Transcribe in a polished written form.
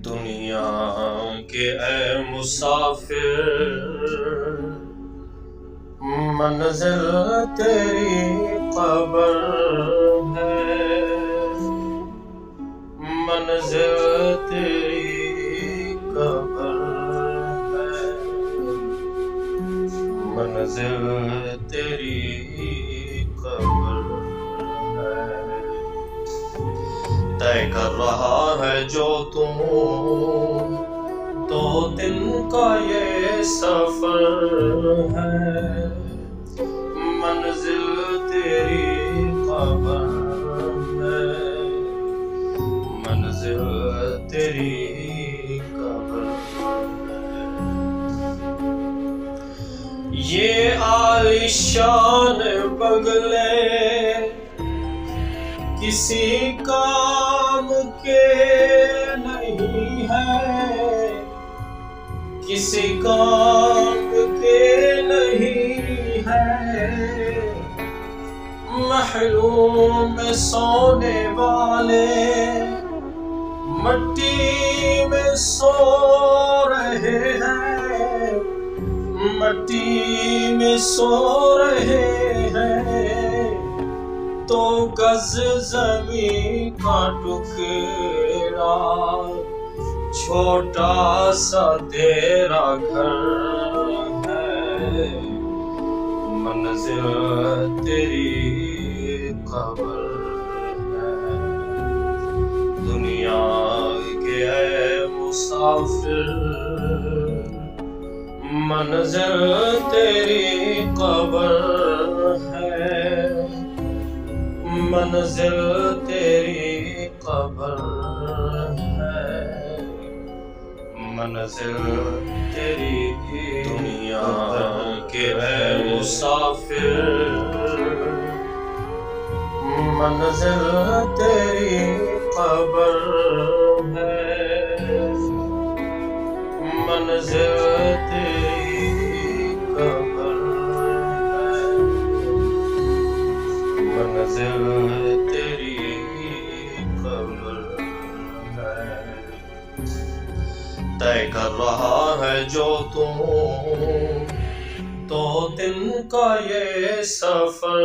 دنیا کے اے مسافر، منزل تیری قبر ہے، منزل تیری قبر ہے، منزل تیری قبر ہے۔ طے کر رہا ہے جو تو دن کا یہ سفر ہے، منزل تیری قبر ہے، منزل تیری قبر ہے۔ یہ عالیشان بنگلے کسی کام کے نہیں ہے، کسی کام کے نہیں ہے، محلوں میں سونے والے مٹی میں سو رہے ہیں، مٹی میں سو رہے ہیں، تو گز زمین کا ٹکڑا چھوٹا سا تیرا گھر ہے، منزل تیری قبر ہے۔ دنیا کے اے مسافر، منزل تیری قبر ہے، منزل تیری قبر ہے، منزل تیری دنیا کے اے مسافر، منزل تیری قبر ہے، منزل تیری قبر ہے، منزل تیری قبر ہے۔ طے کر رہا ہے جو تو دن کا یہ سفر